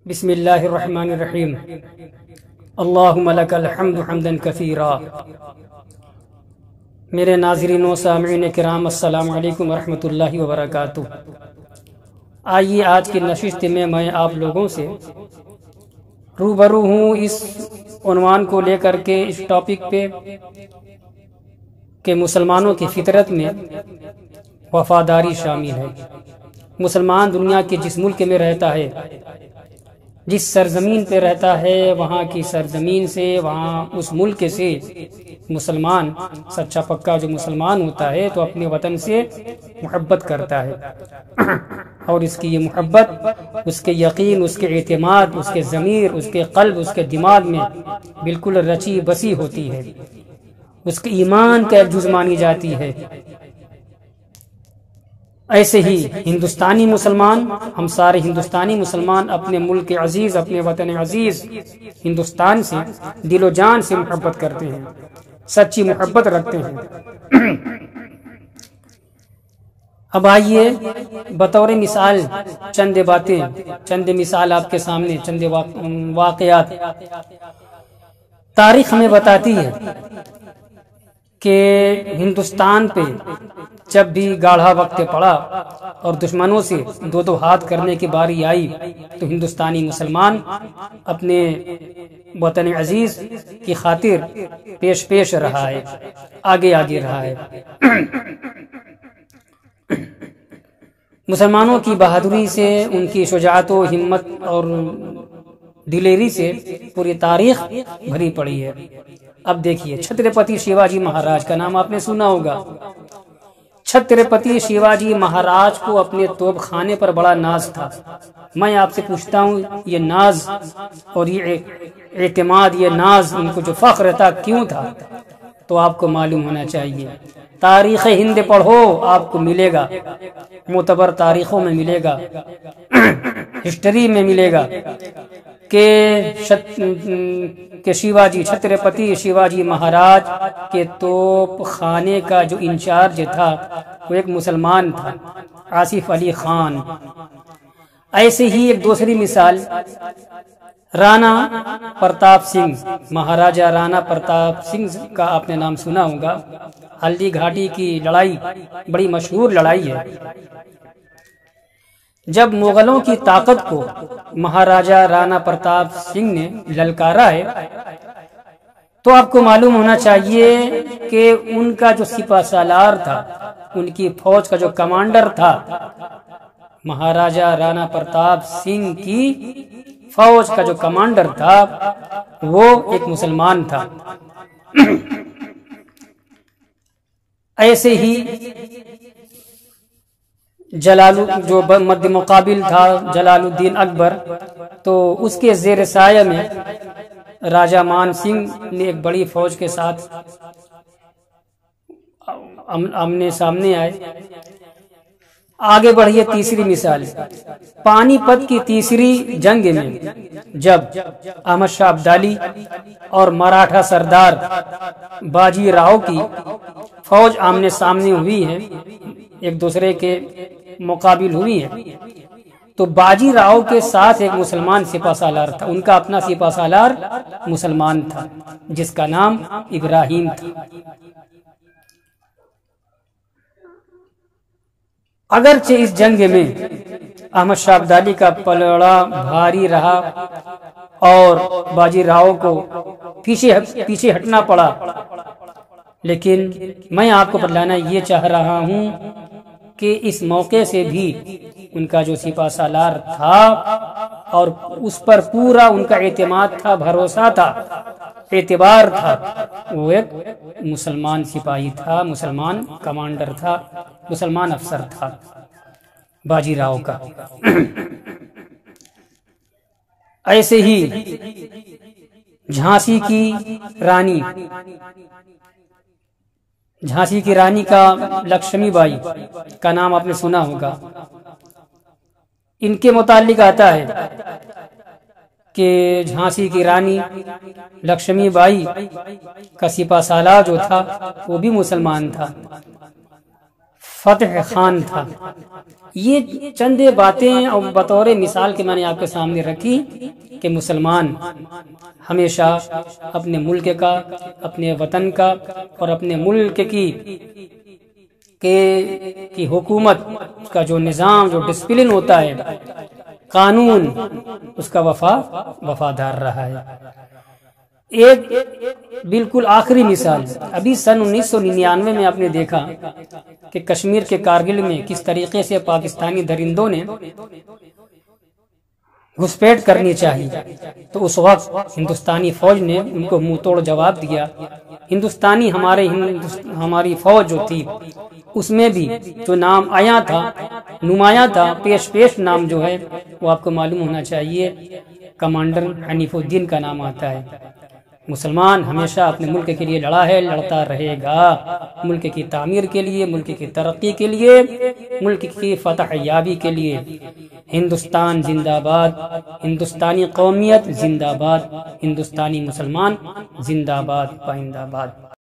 بسم اللہ الرحمن الرحیم اللہم لک الحمد حمدا کثیرا۔ میرے ناظرین و سامعین کرام، السلام علیکم ورحمۃ اللہ وبرکاتہ۔ آئیے آج کی نشست میں آپ لوگوں سے روبرو ہوں اس عنوان کو لے کر کے، اس ٹاپک پہ کہ مسلمانوں کی فطرت میں وفاداری شامل ہے۔ مسلمان دنیا کے جس ملک میں رہتا ہے، جس سرزمین پہ رہتا ہے، وہاں کی سرزمین سے، وہاں اس ملک سے مسلمان، سچا پکا جو مسلمان ہوتا ہے تو اپنے وطن سے محبت کرتا ہے، اور اس کی یہ محبت، اس کے یقین، اس کے اعتماد، اس کے ضمیر، اس کے قلب، اس کے دماغ میں بالکل رچی بسی ہوتی ہے، اس کے ایمان کا ایک جز مانی جاتی ہے۔ ایسے ہی ہندوستانی مسلمان، ہم سارے ہندوستانی مسلمان اپنے ملک عزیز، اپنے وطن عزیز ہندوستان سے دل و جان سے محبت کرتے ہیں، سچی محبت رکھتے ہیں۔ اب آئیے بطور مثال چند باتیں، چند مثال آپ کے سامنے، چند واقعات۔ تاریخ ہمیں بتاتی ہے کہ ہندوستان پہ جب بھی گاڑھا وقت پڑا اور دشمنوں سے دو ہاتھ کرنے کی باری آئی تو ہندوستانی مسلمان اپنے وطن عزیز کی خاطر پیش رہا ہے، آگے رہا ہے۔ مسلمانوں کی بہادری سے، ان کی شجاعت و ہمت اور دلیری سے پوری تاریخ بھری پڑی ہے۔ اب دیکھیے، چھترپتی شیواجی مہاراج کا نام آپ نے سنا ہوگا۔ چھترپتی شیواجی مہاراج کو اپنے توپ خانے پر بڑا ناز تھا۔ میں آپ سے پوچھتا ہوں، یہ ناز اور یہ اعتماد، یہ ناز، ان کو جو فخر تھا، کیوں تھا؟ تو آپ کو معلوم ہونا چاہیے۔ تاریخ ہند پڑھو، آپ کو ملے گا، معتبر تاریخوں میں ملے گا، ہسٹری میں ملے گا کہ شیواجی، چھترپتی شیواجی مہاراج کے توپ خانے کا جو انچارج تھا وہ ایک مسلمان تھا، آصف علی خان۔ ایسے ہی ایک دوسری مثال، رانا پرتاپ سنگھ، مہاراجہ رانا پرتاپ سنگھ کا آپ نے نام سنا ہوگا۔ ہلدی گھاٹی کی لڑائی بڑی مشہور لڑائی ہے۔ جب مغلوں کی طاقت کو مہاراجہ رانا پرتاپ سنگھ نے للکارا ہے تو آپ کو معلوم ہونا چاہیے کہ ان کا جو سپہ سالار تھا، ان کی فوج کا جو کمانڈر تھا، مہاراجہ رانا پرتاپ سنگھ کی فوج کا جو کمانڈر تھا وہ ایک مسلمان تھا۔ ایسے ہی جو مد مقابل تھا جلال الدین اکبر، تو اس کے زیر سایہ میں راجہ مان سنگھ نے ایک بڑی فوج کے ساتھ آمنے سامنے آئے۔ آگے بڑھیے، تیسری مثال، پانی پت کی تیسری جنگ میں جب احمد شاہ ابدالی اور مراٹھا سردار باجی راؤ کی فوج آمنے سامنے ہوئی ہے، ایک دوسرے کے مقابل ہوئی ہے، تو باجی راؤ کے ساتھ ایک مسلمان سپہ سالار تھا، ان کا اپنا سپہ سالار مسلمان تھا جس کا نام ابراہیم تھا۔ اگرچہ اس جنگ میں احمد شاہ ابدالی کا پلڑا بھاری رہا اور باجی راؤ کو پیچھے ہٹنا پڑا، لیکن میں آپ کو بتلانا یہ چاہ رہا ہوں کہ اس موقع سے بھی ان کا جو سپہ سالار تھا اور اس پر پورا ان کا اعتماد تھا، بھروسہ تھا، اعتبار تھا، وہ ایک مسلمان سپاہی تھا، مسلمان کمانڈر تھا، مسلمان افسر تھا، باجی راؤ کا۔ ایسے ہی جھانسی کی رانی کا لکشمی بائی کا نام آپ نے سنا ہوگا۔ ان کے متعلق آتا ہے کہ جھانسی کی رانی لکشمی بائی کا سپہ سالار جو تھا وہ بھی مسلمان تھا۔ فتح خان تھا۔ یہ چند باتیں اور بطور مثال کے میں نے آپ کے سامنے رکھی کہ مسلمان ہمیشہ اپنے ملک کا، اپنے وطن کا اور اپنے ملک کی حکومت کا جو نظام، جو ڈسپلن ہوتا ہے، قانون، اس کا وفادار رہا ہے۔ ایک بالکل آخری مثال، ابھی سن 1999 میں آپ نے دیکھا کہ کشمیر کے کارگل میں کس طریقے سے پاکستانی درندوں نے گھسپیٹ کرنی چاہیے، تو اس وقت ہندوستانی فوج نے ان کو منہ توڑ جواب دیا۔ ہماری فوج جو تھی اس میں بھی جو نام نمایاں تھا، پیش نام جو ہے وہ آپ کو معلوم ہونا چاہیے، کمانڈر حنیف الدین کا نام آتا ہے۔ مسلمان ہمیشہ اپنے ملک کے لیے لڑا ہے، لڑتا رہے گا، ملک کی تعمیر کے لیے، ملک کی ترقی کے لیے، ملک کی فتح یابی کے لیے۔ ہندوستان زندہ باد، ہندوستانی قومیت زندہ باد، ہندوستانی مسلمان زندہ باد، پائندہ باد۔